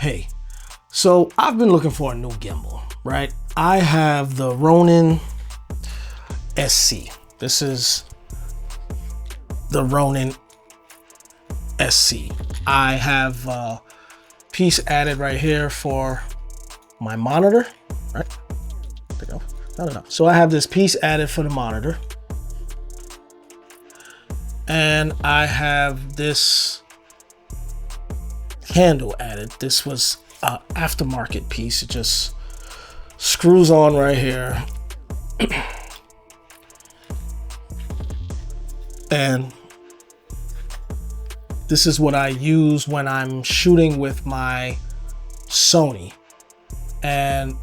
Hey, so I've been looking for a new gimbal, right? I have the Ronin SC. This is the Ronin SC. I have a piece added right here for my monitor, right? No. So I have this piece added for the monitor. And I have this handle added. This was an aftermarket piece. It just screws on right here. And this is what I use when I'm shooting with my Sony. And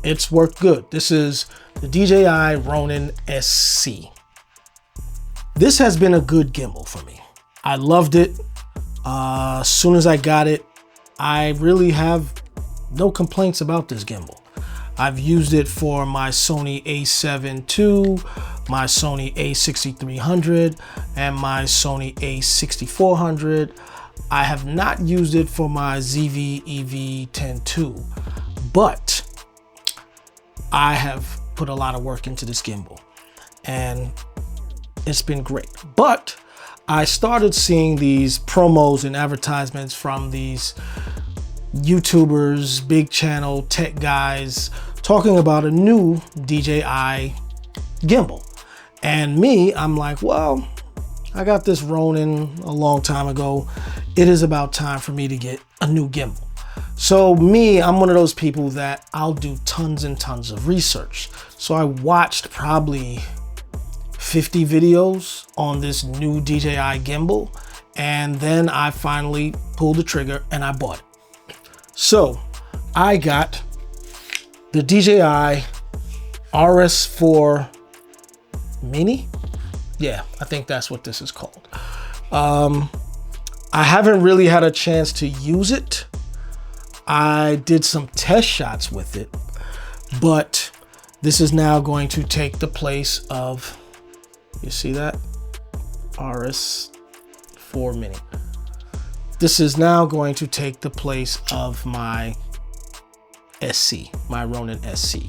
it's worked good. This is the DJI Ronin SC. This has been a good gimbal for me. I loved it. As soon as I got it, I really have no complaints about this gimbal. I've used it for my Sony a7 II, my Sony a6300, and my Sony a6400. I have not used it for my ZV EV10 II, but I have put a lot of work into this gimbal and it's been great. But I started seeing these promos and advertisements from these YouTubers, big channel tech guys talking about a new DJI gimbal. And me, I'm like, well, I got this Ronin a long time ago. It is about time for me to get a new gimbal. So me, I'm one of those people that I'll do tons and tons of research. So I watched probably 50 videos on this new DJI gimbal, and then I finally pulled the trigger and I bought it. So I got the DJI RS4 Mini. Yeah, I think that's what this is called. I haven't really had a chance to use it. I did some test shots with it, but this is now going to take the place of, you see that? RS4 Mini. This is now going to take the place of my SC, my Ronin SC.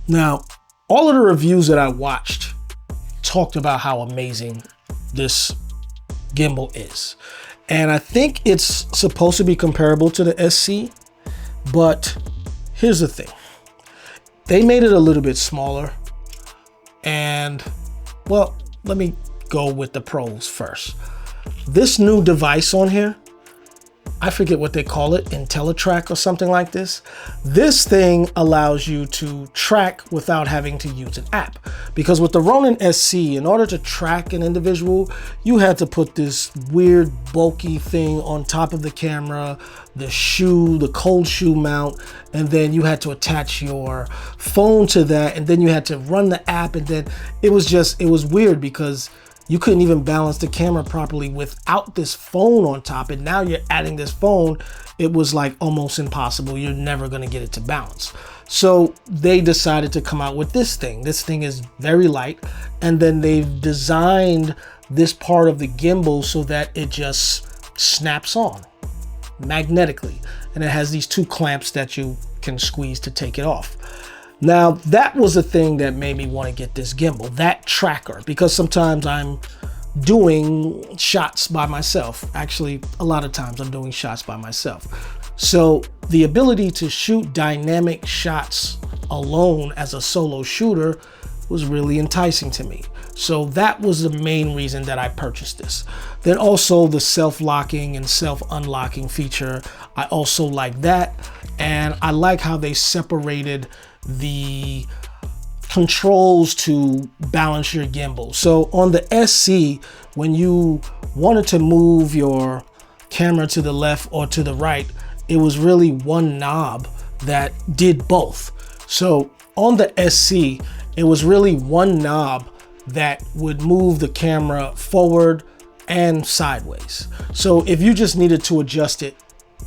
Now, all of the reviews that I watched talked about how amazing this gimbal is. And I think it's supposed to be comparable to the SC, but here's the thing. They made it a little bit smaller, and well, let me go with the pros first. This new device on here, I forget what they call it, IntelliTrack or something like this. This thing allows you to track without having to use an app. Because with the Ronin SC, in order to track an individual, you had to put this weird bulky thing on top of the camera, the shoe, the cold shoe mount, and then you had to attach your phone to that, and then you had to run the app, and then it was weird because you couldn't even balance the camera properly without this phone on top. And now you're adding this phone. It was like almost impossible. You're never gonna get it to balance. So they decided to come out with this thing. This thing is very light. And then they've designed this part of the gimbal so that it just snaps on magnetically. And it has these two clamps that you can squeeze to take it off. Now, that was the thing that made me want to get this gimbal, that tracker, because sometimes I'm doing shots by myself. Actually, a lot of times I'm doing shots by myself. So the ability to shoot dynamic shots alone as a solo shooter was really enticing to me. So that was the main reason that I purchased this. Then also the self-locking and self-unlocking feature, I also like that. And I like how they separated the controls to balance your gimbal. So on the SC, when you wanted to move your camera to the left or to the right, it was really one knob that did both. So on the SC, it was really one knob that would move the camera forward and sideways. So if you just needed to adjust it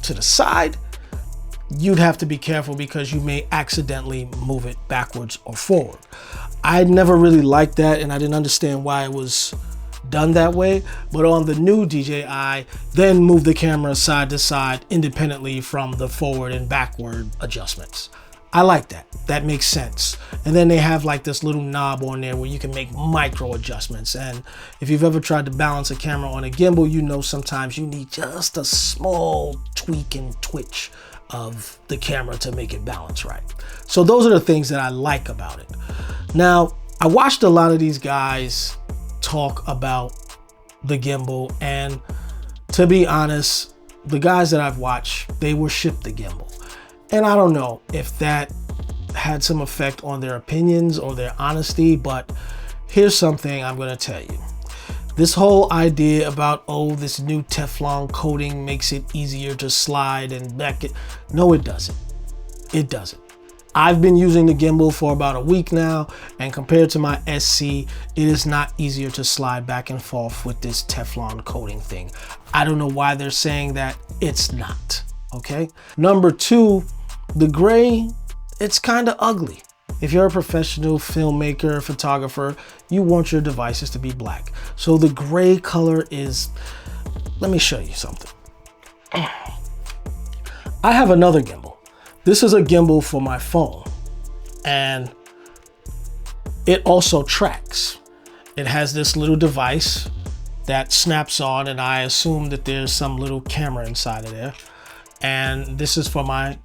to the side, you'd have to be careful because you may accidentally move it backwards or forward. I never really liked that, and I didn't understand why it was done that way, but on the new DJI, then move the camera side to side independently from the forward and backward adjustments. I like that. That makes sense. And then they have like this little knob on there where you can make micro adjustments. And if you've ever tried to balance a camera on a gimbal, you know sometimes you need just a small tweak and twitch of the camera to make it balance right. So those are the things that I like about it. Now, I watched a lot of these guys talk about the gimbal, and to be honest, the guys that I've watched, they were shipped the gimbal. And I don't know if that had some effect on their opinions or their honesty, but here's something I'm gonna tell you. This whole idea about, oh, this new Teflon coating makes it easier to slide and back it. No, it doesn't. It doesn't. I've been using the gimbal for about a week now, and compared to my SC, it is not easier to slide back and forth with this Teflon coating thing. I don't know why they're saying that. It's not, okay? Number two, the gray, it's kind of ugly. If you're a professional filmmaker, photographer, you want your devices to be black. So the gray color is, let me show you something. I have another gimbal. This is a gimbal for my phone, and it also tracks. It has this little device that snaps on, and I assume that there's some little camera inside of there. And this is for my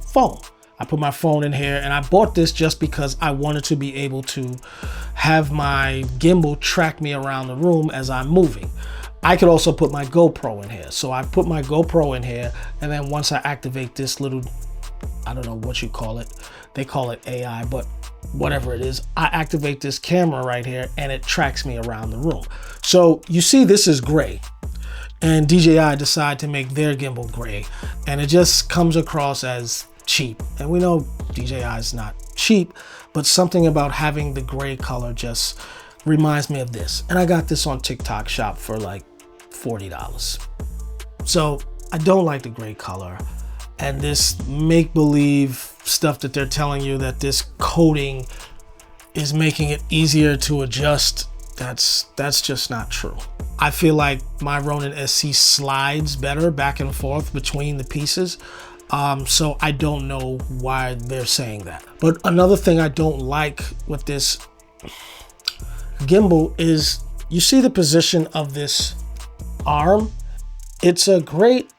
phone. I put my phone in here, and I bought this just because I wanted to be able to have my gimbal track me around the room as I'm moving. I could also put my GoPro in here. So I put my GoPro in here, and then once I activate this little, I don't know what you call it. They call it AI, but whatever it is, I activate this camera right here and it tracks me around the room. So you see this is gray, and DJI decided to make their gimbal gray, and it just comes across as cheap. And we know DJI is not cheap, but something about having the gray color just reminds me of this. And I got this on TikTok Shop for like $40. So I don't like the gray color. And this make-believe stuff that they're telling you that this coating is making it easier to adjust, that's just not true. I feel like my Ronin SC slides better back and forth between the pieces. So I don't know why they're saying that. But another thing I don't like with this gimbal is, you see the position of this arm? It's a great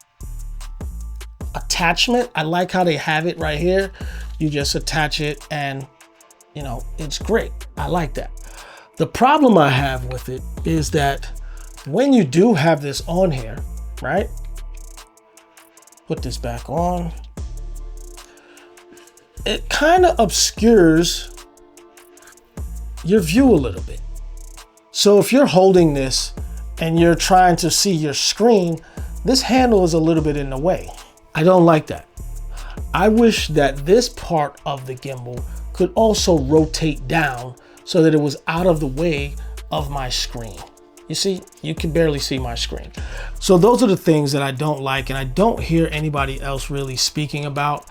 attachment. I like how they have it right here. You just attach it and, you know, it's great. I like that. The problem I have with it is that when you do have this on here, right? Put this back on. It kind of obscures your view a little bit. So if you're holding this and you're trying to see your screen, this handle is a little bit in the way. I don't like that. I wish that this part of the gimbal could also rotate down so that it was out of the way of my screen. You see, you can barely see my screen. So those are the things that I don't like, and I don't hear anybody else really speaking about.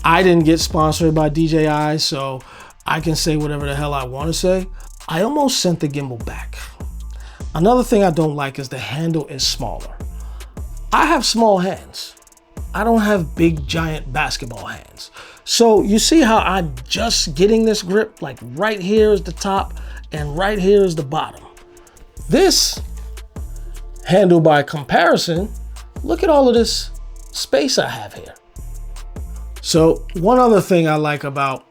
I didn't get sponsored by DJI, so I can say whatever the hell I want to say. I almost sent the gimbal back. Another thing I don't like is the handle is smaller. I have small hands. I don't have big, giant basketball hands. So you see how I'm just getting this grip? Like right here is the top and right here is the bottom. This handle, by comparison, look at all of this space I have here. So one other thing I like about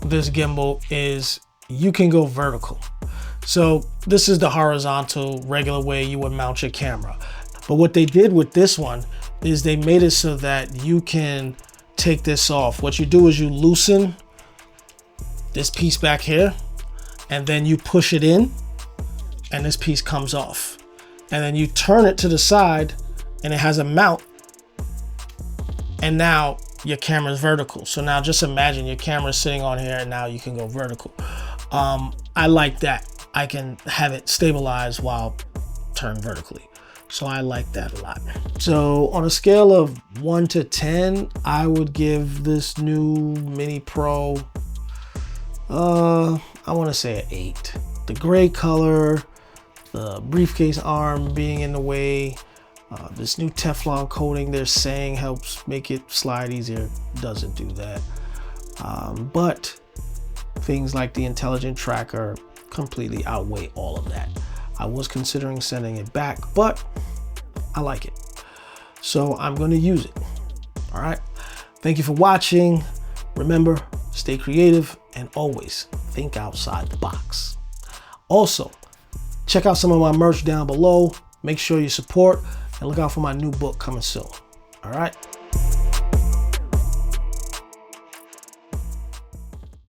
this gimbal is you can go vertical. So this is the horizontal, regular way you would mount your camera. But what they did with this one is they made it so that you can take this off. What you do is you loosen this piece back here, and then you push it in, and this piece comes off. And then you turn it to the side, and it has a mount, and now your camera is vertical. So now just imagine your camera is sitting on here, and now you can go vertical. I like that. I can have it stabilized while turned vertically. So I like that a lot. So on a scale of 1 to 10, I would give this new Mini Pro, I want to say an 8. The gray color the briefcase arm being in the way. This new Teflon coating they're saying helps make it slide easier. Doesn't do that. But things like the intelligent tracker completely outweigh all of that. I was considering sending it back, but I like it. So I'm going to use it. All right. Thank you for watching. Remember, stay creative and always think outside the box. Also, check out some of my merch down below. Make sure you support and look out for my new book coming soon. All right.